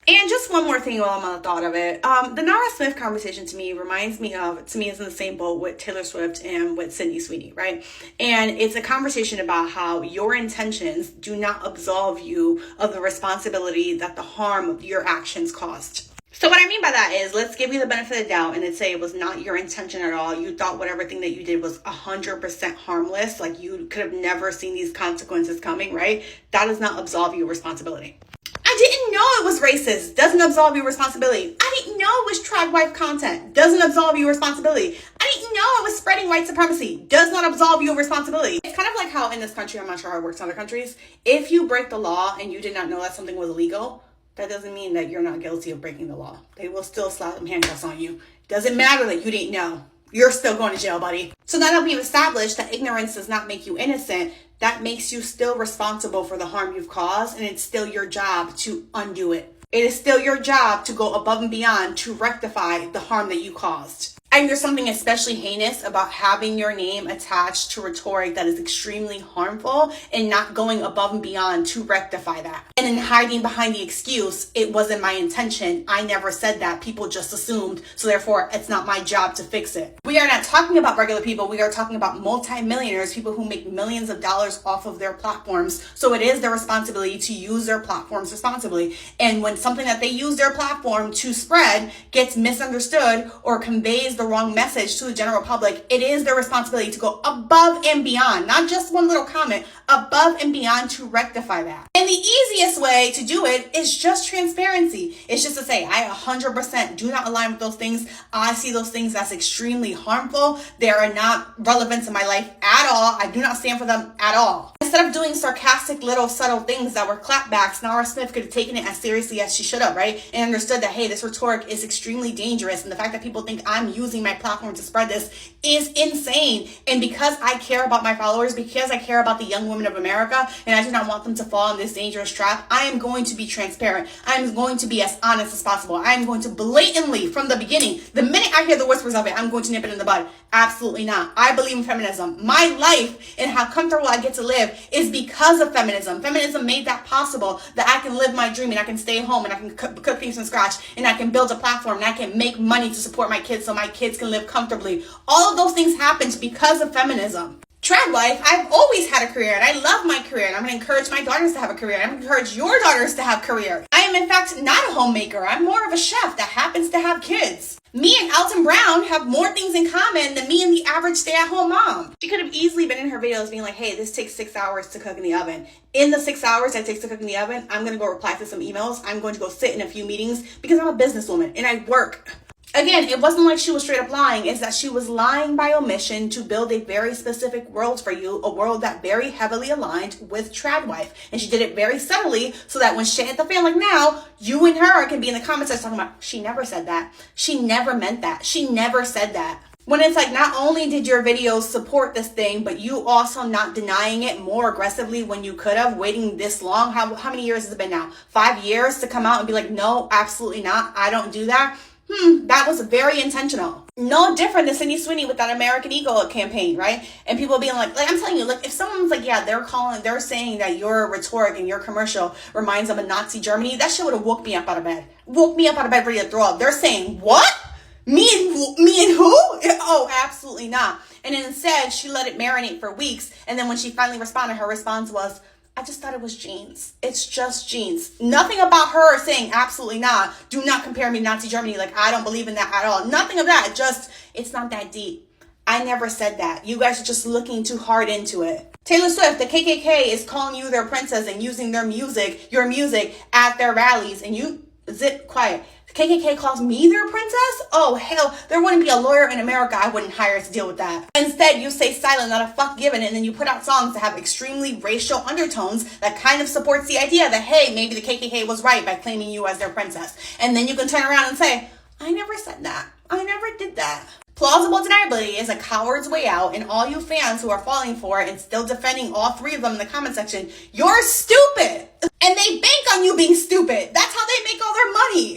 And just one more thing while I'm on the thought of it. The Nara Smith conversation to me is in the same boat with Taylor Swift and with Sydney Sweeney, right? And it's a conversation about how your intentions do not absolve you of the responsibility that the harm of your actions caused. So what I mean by that is, let's give you the benefit of the doubt and let's say it was not your intention at all. You thought whatever thing that you did was 100% harmless, like you could have never seen these consequences coming, right? That does not absolve you of responsibility. I didn't know it was racist. Doesn't absolve you of responsibility. I didn't know it was trad wife content. Doesn't absolve you of responsibility. I didn't know it was spreading white supremacy. Does not absolve you of responsibility. It's kind of like how in this country, I'm not sure how it works in other countries, if you break the law and you did not know that something was illegal, that doesn't mean that you're not guilty of breaking the law. They will still slap them handcuffs on you. Doesn't matter that you didn't know. You're still going to jail, buddy. So now that we've established that ignorance does not make you innocent, that makes you still responsible for the harm you've caused, and it's still your job to undo it. It is still your job to go above and beyond to rectify the harm that you caused. And there's something especially heinous about having your name attached to rhetoric that is extremely harmful and not going above and beyond to rectify that. And then hiding behind the excuse, it wasn't my intention, I never said that, people just assumed, so therefore it's not my job to fix it. We are not talking about regular people, we are talking about multimillionaires, people who make millions of dollars off of their platforms. So it is their responsibility to use their platforms responsibly. And when something that they use their platform to spread gets misunderstood or conveys the wrong message to the general public, it is their responsibility to go above and beyond, not just one little comment, above and beyond to rectify that. And the easiest way to do it is just transparency. It's just to say, I 100% do not align with those things. I see those things as extremely harmful. They are not relevant to my life at all. I do not stand for them at all. Instead of doing sarcastic little subtle things that were clapbacks, Nara Smith could have taken it as seriously as she should have, right? And understood that, hey, this rhetoric is extremely dangerous. And the fact that people think I'm using my platform to spread this is insane. And because I care about my followers, because I care about the young women of America, and I do not want them to fall in this dangerous trap, I am going to be transparent. I am going to be as honest as possible. I am going to blatantly, from the beginning, the minute I hear the whispers of it, I'm going to nip it in the bud. Absolutely not. I believe in feminism. My life and how comfortable I get to live is because of feminism. Feminism made that possible, that I can live my dream and I can stay home and I can cook things from scratch and I can build a platform and I can make money to support my kids so my kids can live comfortably. All of those things happened because of feminism. Trad wife, I've always had a career and I love my career and I'm going to encourage my daughters to have a career. I'm going to encourage your daughters to have career. I am in fact not a homemaker. I'm more of a chef that happens to have kids. Me and Alton Brown have more things in common than me and the average stay-at-home mom. She could have easily been in her videos being like, hey, this takes 6 hours to cook in the oven. In the 6 hours that it takes to cook in the oven, I'm going to go reply to some emails. I'm going to go sit in a few meetings because I'm a businesswoman and I work. Again, it wasn't like she was straight up lying. It's that she was lying by omission to build a very specific world for you, a world that very heavily aligned with trad wife. And she did it very subtly so that when shit hit the fan like now, you and her can be in the comments talking about, she never said that. She never meant that. She never said that. When it's like, not only did your videos support this thing, but you also not denying it more aggressively when you could have, waiting this long. How many years has it been now? 5 years to come out and be like, no, absolutely not. I don't do that. That was very intentional. No different than Sydney Sweeney with that American Eagle campaign, right? And people being like I'm telling you, like if someone's like, yeah, they're saying that your rhetoric and your commercial reminds them of Nazi Germany, that shit would have woke me up out of bed. Woke me up out of bed ready to throw up. They're saying, what? Me and who? Oh, absolutely not. And instead, she let it marinate for weeks. And then when she finally responded, her response was, I just thought it was jeans. It's just jeans. Nothing about her saying absolutely not. Do not compare me to Nazi Germany. Like, I don't believe in that at all. Nothing of that. Just, it's not that deep. I never said that. You guys are just looking too hard into it. Taylor Swift, the KKK is calling you their princess and using their music, your music, at their rallies. And you zip quiet. KKK calls me their princess? Oh, hell, there wouldn't be a lawyer in America I wouldn't hire to deal with that. Instead, you stay silent, not a fuck given, and then you put out songs that have extremely racial undertones that kind of supports the idea that, hey, maybe the KKK was right by claiming you as their princess. And then you can turn around and say, I never said that. I never did that. Plausible deniability is a coward's way out, and all you fans who are falling for it and still defending all three of them in the comment section, you're stupid! And they bank on you being stupid. That's how they make all their money.